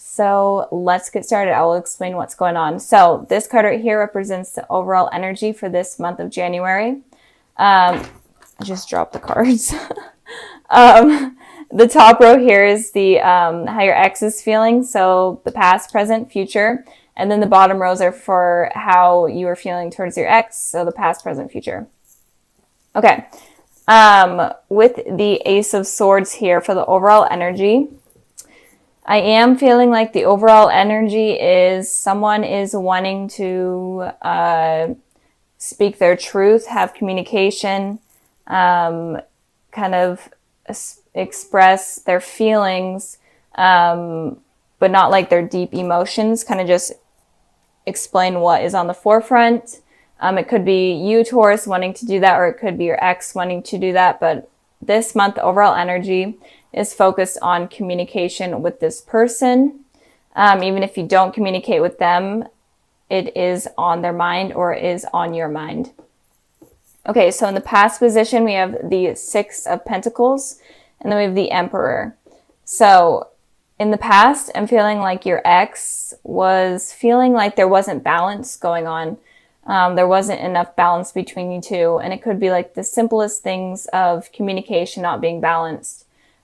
So let's get started. I will explain what's going on. So this card right here represents the overall energy for this month of January. I just dropped the cards. The top row here is the how your ex is feeling, so the past, present, future. And then the bottom rows are for how you are feeling towards your ex, so the past, present, future. Okay. With the Ace of Swords here for the overall energy, I am feeling like the overall energy is someone is wanting to speak their truth, have communication, kind of express their feelings, but not like their deep emotions, kind of just explain what is on the forefront. It could be you, Taurus, wanting to do that, or it could be your ex wanting to do that. But this month, the overall energy is focused on communication with this person. Even if you don't communicate with them, it is on their mind or is on your mind. Okay, so in the past position, we have the Six of Pentacles, and then we have the Emperor. So in the past, I'm feeling like your ex was feeling like there wasn't balance going on. There wasn't enough balance between you two, and it could be like the simplest things of communication not being balanced.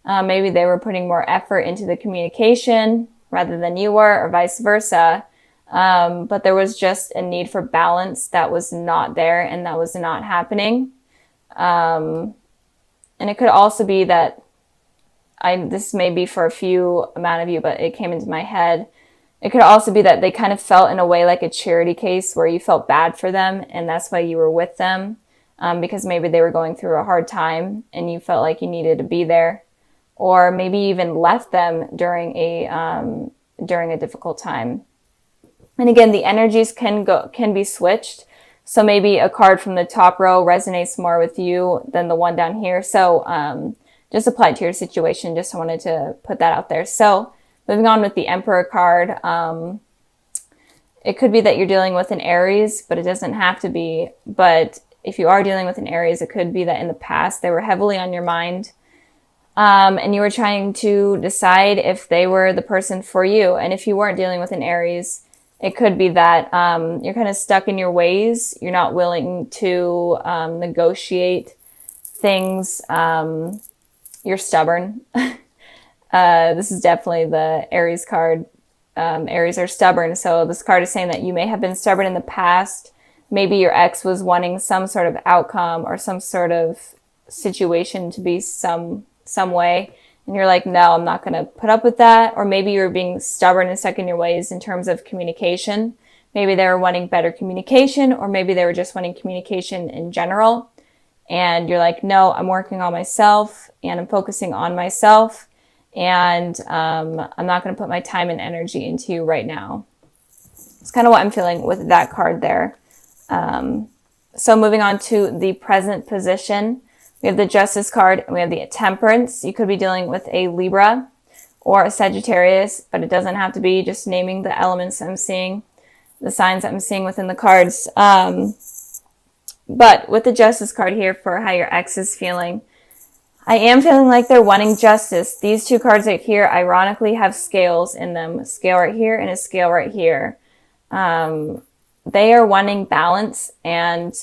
Maybe they were putting more effort into the communication rather than you were, or vice versa. But there was just a need for balance that was not there and that was not happening. And it could also be that this may be for a few amount of you, but it came into my head. It could also be that they kind of felt in a way like a charity case where you felt bad for them, and that's why you were with them, because maybe they were going through a hard time and you felt like you needed to be there, or maybe even left them during a difficult time. And again, the energies can be switched. So maybe a card from the top row resonates more with you than the one down here. So just apply it to your situation. Just wanted to put that out there. So moving on with the Emperor card, it could be that you're dealing with an Aries, but it doesn't have to be. But if you are dealing with an Aries, it could be that in the past they were heavily on your mind. And you were trying to decide if they were the person for you. And if you weren't dealing with an Aries, it could be that you're kind of stuck in your ways. You're not willing to negotiate things. You're stubborn. This is definitely the Aries card. Aries are stubborn. So this card is saying that you may have been stubborn in the past. Maybe your ex was wanting some sort of outcome or some sort of situation to be some way. And you're like, no, I'm not going to put up with that. Or maybe you're being stubborn and stuck in your ways in terms of communication. Maybe they were wanting better communication, or maybe they were just wanting communication in general. And you're like, no, I'm working on myself and I'm focusing on myself. And I'm not going to put my time and energy into you right now. It's kind of what I'm feeling with that card there. So moving on to the present position. We have the Justice card and we have the Temperance. You could be dealing with a Libra or a Sagittarius, but it doesn't have to be. Just naming the elements I'm seeing, the signs I'm seeing within the cards. But with the Justice card here for how your ex is feeling, I am feeling like they're wanting justice. These two cards right here, ironically, have scales in them. A scale right here and a scale right here. They are wanting balance, and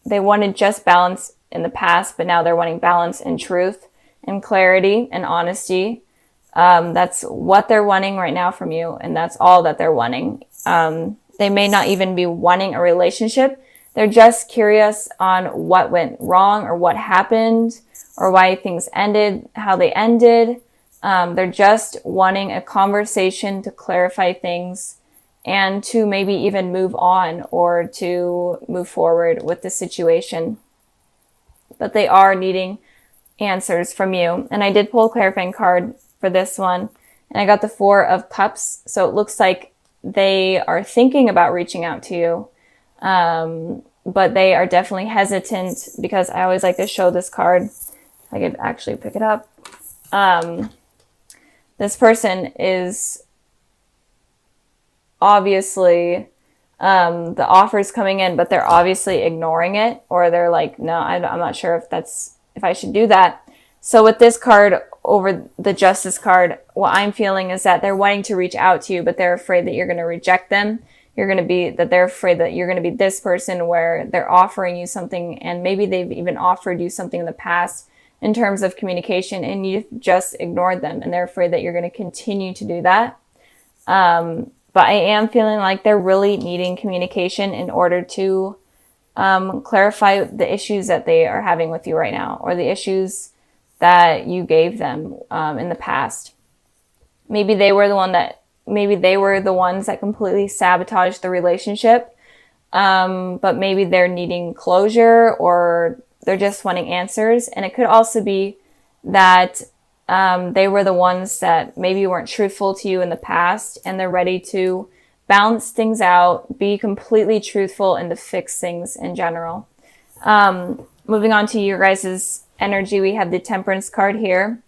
they wanted just balance in the past, but now they're wanting balance and truth and clarity and honesty. That's what they're wanting right now from you, and that's all that they're wanting. They may not even be wanting a relationship. They're just curious on what went wrong or what happened or why things ended, how they ended. They're just wanting a conversation to clarify things and to maybe even move on or to move forward with the situation. But they are needing answers from you. And I did pull a clarifying card for this one, and I got the Four of Cups. So it looks like they are thinking about reaching out to you, but they are definitely hesitant, because I always like to show this card. If I could actually pick it up. This person is obviously, the offer's coming in, but they're obviously ignoring it, or they're like, no, I'm not sure if I should do that. So with this card, over the Justice card, what I'm feeling is that they're wanting to reach out to you, but they're afraid that you're going to reject them. They're afraid that you're going to be this person where they're offering you something, and maybe they've even offered you something in the past in terms of communication, and you just ignored them, and they're afraid that you're going to continue to do that. But I am feeling like they're really needing communication in order to clarify the issues that they are having with you right now, or the issues that you gave them in the past. Maybe they were the ones that completely sabotaged the relationship, but maybe they're needing closure, or they're just wanting answers. And it could also be that they were the ones that maybe weren't truthful to you in the past, and they're ready to balance things out, be completely truthful, and to fix things in general. Moving on to your guys' energy, we have the Temperance card here.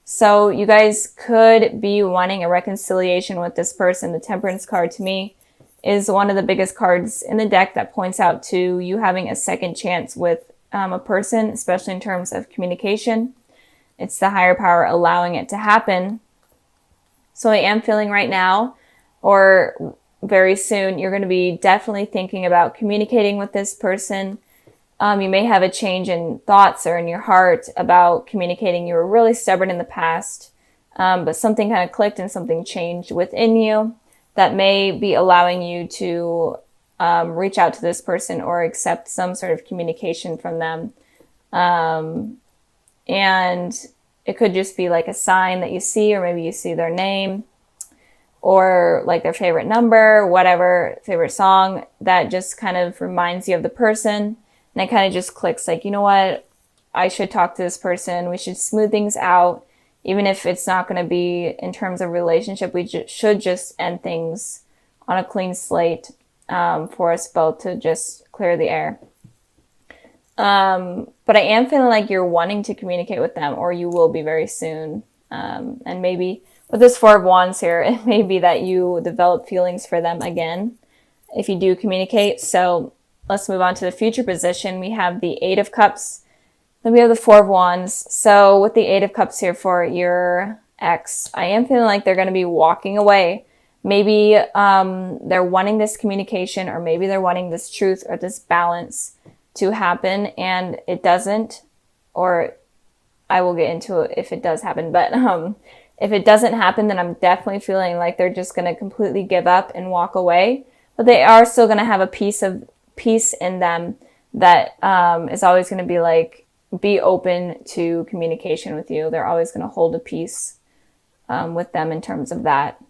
So you guys could be wanting a reconciliation with this person. The Temperance card to me is one of the biggest cards in the deck that points out to you having a second chance with a person, especially in terms of communication. It's the higher power allowing it to happen. So I am feeling right now, or very soon, you're going to be definitely thinking about communicating with this person. You may have a change in thoughts or in your heart about communicating. You were really stubborn in the past, but something kind of clicked and something changed within you that may be allowing you to reach out to this person or accept some sort of communication from them. And it could just be like a sign that you see, or maybe you see their name, or like their favorite number, whatever, favorite song that just kind of reminds you of the person. And it kind of just clicks like, you know what, I should talk to this person. We should smooth things out. Even if it's not going to be in terms of relationship, we should just end things on a clean slate for us both to just clear the air. But I am feeling like you're wanting to communicate with them, or you will be very soon. And maybe with this Four of Wands here, it may be that you develop feelings for them again if you do communicate. So let's move on to the future position. We have the Eight of Cups. Then we have the Four of Wands. So with the Eight of Cups here for your ex, I am feeling like they're going to be walking away. Maybe they're wanting this communication, or maybe they're wanting this truth or this balance to happen, and it doesn't. Or I will get into it if it does happen. But if it doesn't happen, then I'm definitely feeling like they're just going to completely give up and walk away. But they are still going to have a piece in them that is always going to be like, be open to communication with you. They're always going to hold a piece with them in terms of that.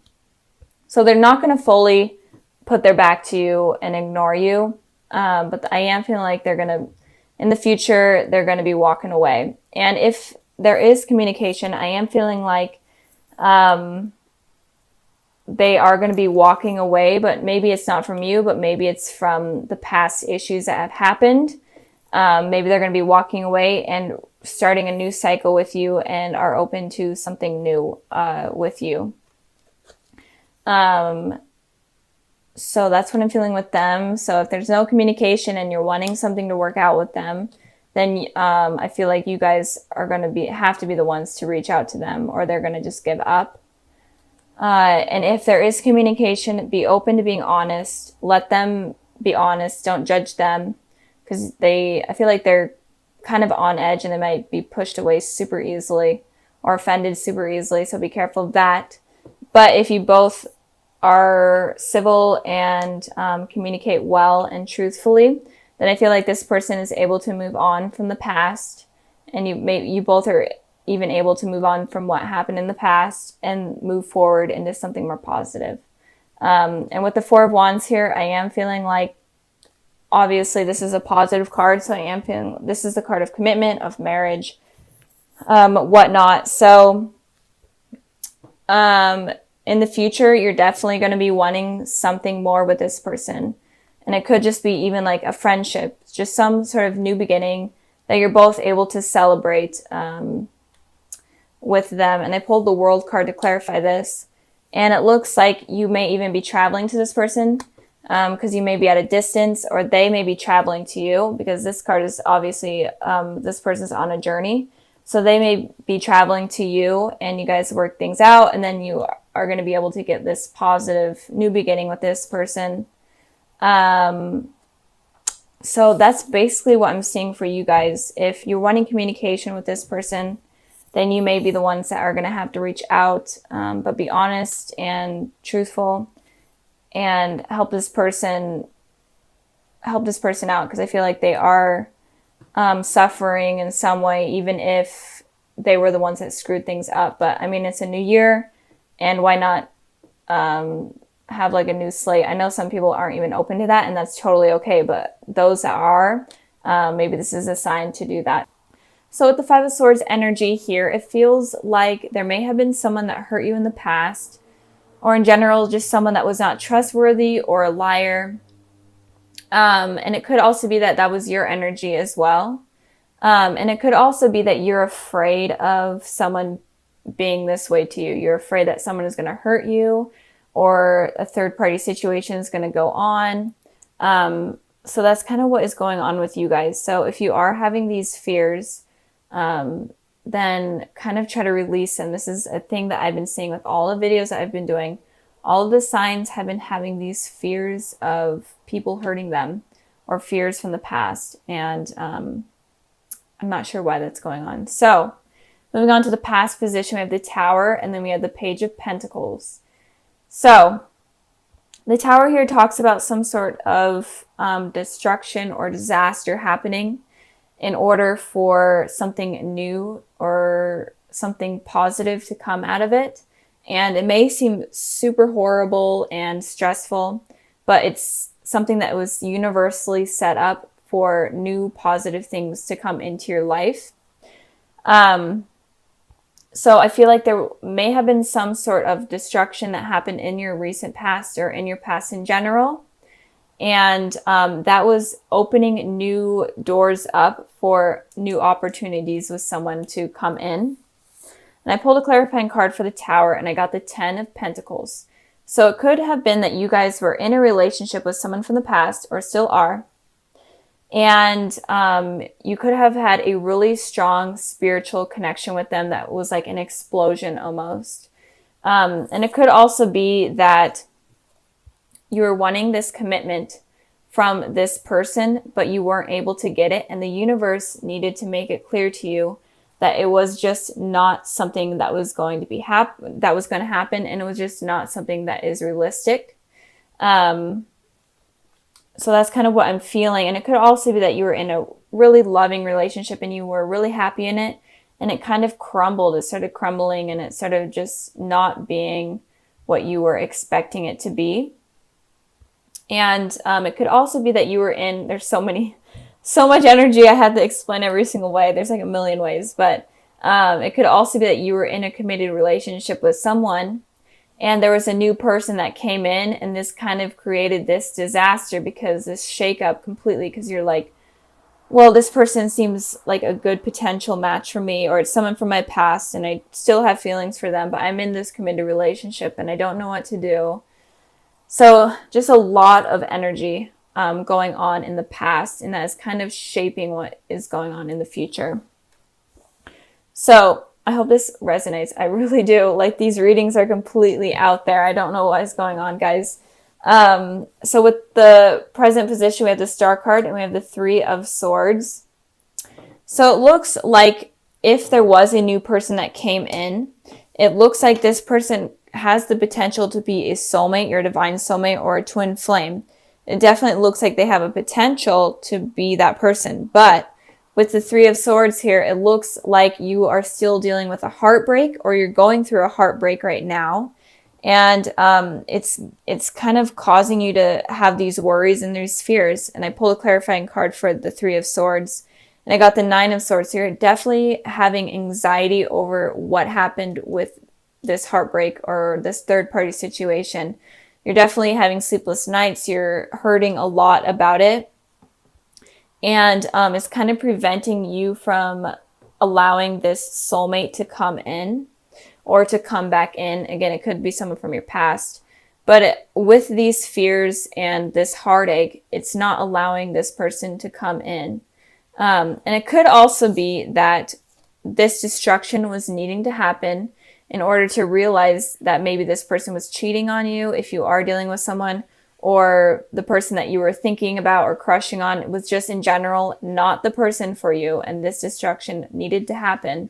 So they're not going to fully put their back to you and ignore you. But I am feeling like they're going to, in the future, they're going to be walking away. And if there is communication, I am feeling like they are going to be walking away, but maybe it's not from you, but maybe it's from the past issues that have happened. Maybe they're going to be walking away and starting a new cycle with you, and are open to something new with you. So that's what I'm feeling with them. So if there's no communication and you're wanting something to work out with them, then I feel like you guys are going to have to be the ones to reach out to them, or they're going to just give up. And if there is communication, be open to being honest. Let them be honest. Don't judge them, because I feel like they're kind of on edge, and they might be pushed away super easily or offended super easily. So be careful of that. But if you both are civil and communicate well and truthfully, then I feel like this person is able to move on from the past, and you both are even able to move on from what happened in the past and move forward into something more positive. And with the Four of Wands here, I am feeling like, obviously this is a positive card, so I am feeling this is the card of commitment, of marriage, whatnot. So in the future, you're definitely going to be wanting something more with this person. And it could just be even like a friendship, just some sort of new beginning that you're both able to celebrate with them. And I pulled the World card to clarify this. And it looks like you may even be traveling to this person, because you may be at a distance, or they may be traveling to you, because this card is obviously this person's on a journey. So they may be traveling to you and you guys work things out, and then you are going to be able to get this positive new beginning with this person. So that's basically what I'm seeing for you guys. If you're wanting communication with this person, then you may be the ones that are going to have to reach out, but be honest and truthful and help this person out, because I feel like they are suffering in some way, even if they were the ones that screwed things up. But I mean, it's a new year, and why not have like a new slate? I know some people aren't even open to that, and that's totally okay, but those that are, maybe this is a sign to do that. So with the Five of Swords energy here, it feels like there may have been someone that hurt you in the past, or in general, just someone that was not trustworthy or a liar. And it could also be that that was your energy as well. And it could also be that you're afraid of someone being this way to you. You're afraid that someone is going to hurt you, or a third party situation is going to go on. So that's kind of what is going on with you guys. So if you are having these fears, then kind of try to release them. This is a thing that I've been seeing with all the videos that I've been doing. All of the signs have been having these fears of people hurting them, or fears from the past. And I'm not sure why that's going on. So moving on to the past position, we have the Tower, and then we have the Page of Pentacles. So the Tower here talks about some sort of destruction or disaster happening in order for something new or something positive to come out of it. And it may seem super horrible and stressful, but it's something that was universally set up for new positive things to come into your life. So I feel like there may have been some sort of destruction that happened in your recent past, or in your past in general. And that was opening new doors up for new opportunities with someone to come in. And I pulled a clarifying card for the Tower, and I got the 10 of Pentacles. So it could have been that you guys were in a relationship with someone from the past, or still are. And you could have had a really strong spiritual connection with them that was like an explosion almost. And it could also be that you were wanting this commitment from this person, but you weren't able to get it. And the universe needed to make it clear to you that it was just not something that was going to be that was going to happen. And it was just not something that is realistic. So that's kind of what I'm feeling. And it could also be that you were in a really loving relationship and you were really happy in it, and it kind of crumbled. It started crumbling, and it started just not being what you were expecting it to be. And it could also be that you were in, there's so much energy, I had to explain every single way. There's like a million ways, but it could also be that you were in a committed relationship with someone, and there was a new person that came in, and this kind of created this disaster, because this shakeup completely, because you're like, well, this person seems like a good potential match for me, or it's someone from my past and I still have feelings for them, but I'm in this committed relationship and I don't know what to do. So just a lot of energy going on in the past, and that is kind of shaping what is going on in the future. So I hope this resonates. I really do. Like, these readings are completely out there. I don't know what is going on, guys. So with the present position, we have the Star card and we have the Three of Swords. So it looks like if there was a new person that came in, it looks like this person has the potential to be a soulmate, your divine soulmate, or a twin flame. It definitely looks like they have a potential to be that person. But with the Three of Swords here, it looks like you are still dealing with a heartbreak, or you're going through a heartbreak right now. And it's kind of causing you to have these worries and these fears. And I pulled a clarifying card for the Three of Swords, and I got the Nine of Swords here. Definitely having anxiety over what happened with this heartbreak or this third party situation. You're definitely having sleepless nights. You're hurting a lot about it. And it's kind of preventing you from allowing this soulmate to come in, or to come back in. Again, it could be someone from your past. But with these fears and this heartache, it's not allowing this person to come in. And it could also be that this destruction was needing to happen in order to realize that maybe this person was cheating on you if you are dealing with someone, or the person that you were thinking about or crushing on was just in general not the person for you, and this destruction needed to happen.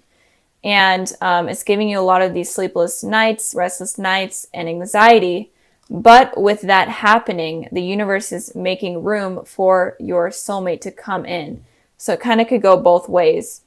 And it's giving you a lot of these sleepless nights, restless nights, and anxiety. But with that happening, the universe is making room for your soulmate to come in. So it kind of could go both ways.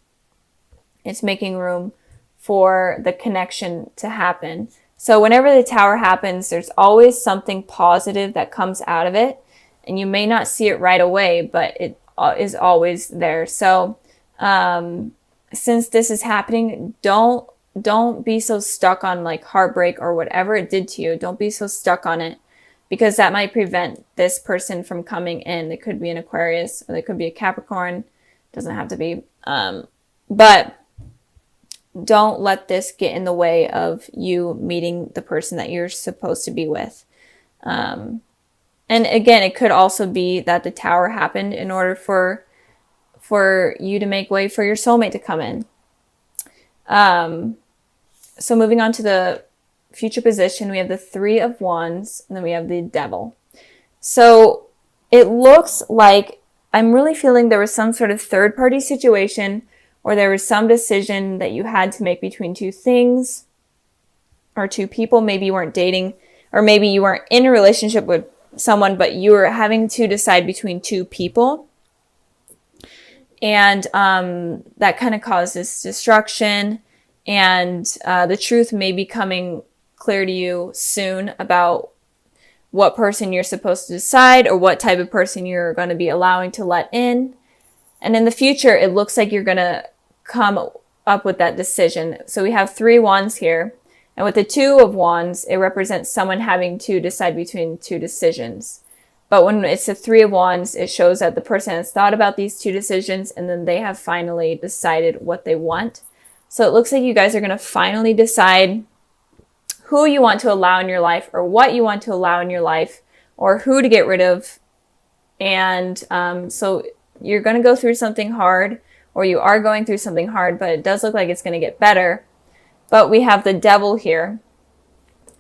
It's making room for the connection to happen. So whenever the Tower happens, there's always something positive that comes out of it. And you may not see it right away, but it is always there. So since this is happening, don't be so stuck on like heartbreak or whatever it did to you. Don't be so stuck on it, because that might prevent this person from coming in. It could be an Aquarius, or it could be a Capricorn. Doesn't have to be. But don't let this get in the way of you meeting the person that you're supposed to be with. And again, it could also be that the Tower happened in order for you to make way for your soulmate to come in. So moving on to the future position, we have the Three of Wands, and then we have the Devil. So it looks like I'm really feeling there was some sort of third-party situation, or there was some decision that you had to make between two things or two people. Maybe you weren't dating, or maybe you weren't in a relationship with someone, but you were having to decide between two people. And that kind of causes destruction. And the truth may be coming clear to you soon about what person you're supposed to decide, or what type of person you're going to be allowing to let in. And in the future, it looks like you're going to come up with that decision. So we have 3 wands here. And with the 2 of wands, it represents someone having to decide between two decisions. But when it's the 3 of wands, it shows that the person has thought about these two decisions, and then they have finally decided what they want. So it looks like you guys are going to finally decide who you want to allow in your life, or what you want to allow in your life, or who to get rid of. And so you're going to go through something hard, or you are going through something hard, but it does look like it's going to get better. But we have the Devil here.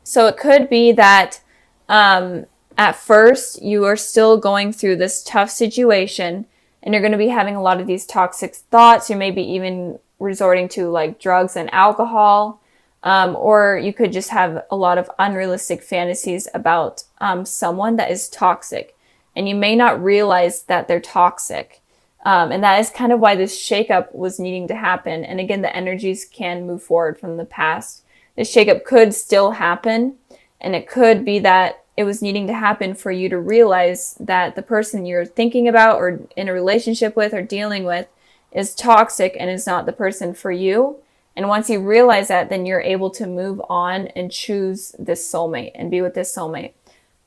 So it could be that at first you are still going through this tough situation, and you're going to be having a lot of these toxic thoughts. You may be even resorting to like drugs and alcohol, or you could just have a lot of unrealistic fantasies about someone that is toxic, and you may not realize that they're toxic. And that is kind of why this shakeup was needing to happen. And again, the energies can move forward from the past. This shakeup could still happen, and it could be that it was needing to happen for you to realize that the person you're thinking about, or in a relationship with, or dealing with is toxic and is not the person for you. And once you realize that, then you're able to move on and choose this soulmate and be with this soulmate.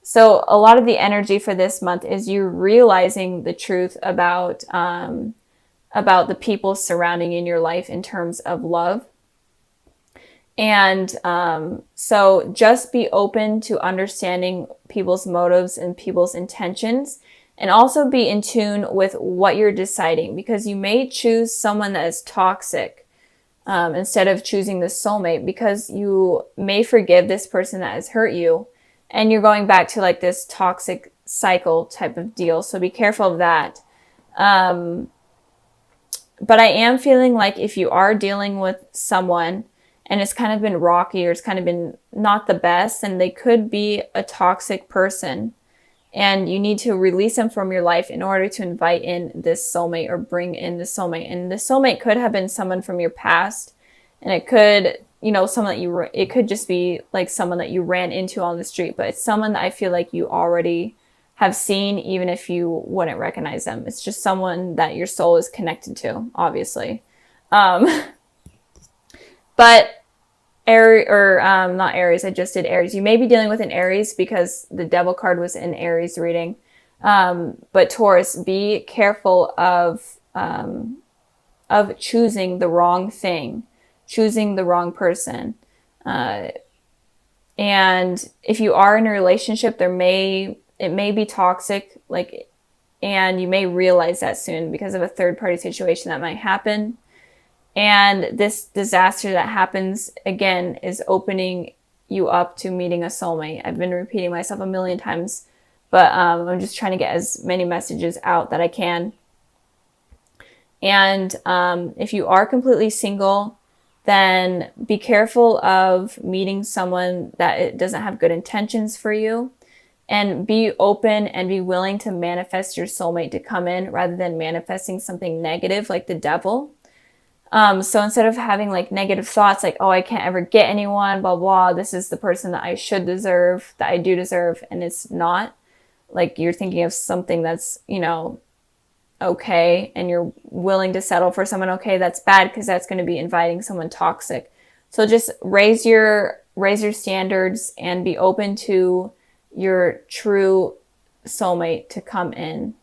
So a lot of the energy for this month is you realizing the truth about the people surrounding in your life in terms of love. And so just be open to understanding people's motives and people's intentions, and also be in tune with what you're deciding, because you may choose someone that is toxic instead of choosing the soulmate, because you may forgive this person that has hurt you, and you're going back to like this toxic cycle type of deal. So be careful of that. But I am feeling like if you are dealing with someone and it's kind of been rocky, or it's kind of been not the best, and they could be a toxic person, and you need to release them from your life in order to invite in this soulmate, or bring in the soulmate. And the soulmate could have been someone from your past, and it could, someone that it could just be like someone that you ran into on the street, but it's someone that I feel like you already have seen, even if you wouldn't recognize them. It's just someone that your soul is connected to, obviously. But not Aries, I just did Aries. You may be dealing with an Aries because the Devil card was in Aries reading. But Taurus, be careful of choosing the wrong thing, choosing the wrong person. And if you are in a relationship, it may be toxic, and you may realize that soon because of a third party situation that might happen. And this disaster that happens again is opening you up to meeting a soulmate. I've been repeating myself a million times, but I'm just trying to get as many messages out that I can. And if you are completely single, then be careful of meeting someone that it doesn't have good intentions for you, and be open and be willing to manifest your soulmate to come in rather than manifesting something negative like the devil. So instead of having like negative thoughts like, oh, I can't ever get anyone, blah, blah, this is the person that I should deserve, that I do deserve, and it's not. Like you're thinking of something that's, you know, okay, and you're willing to settle for someone okay, that's bad, because that's going to be inviting someone toxic. So just raise your standards and be open to your true soulmate to come in.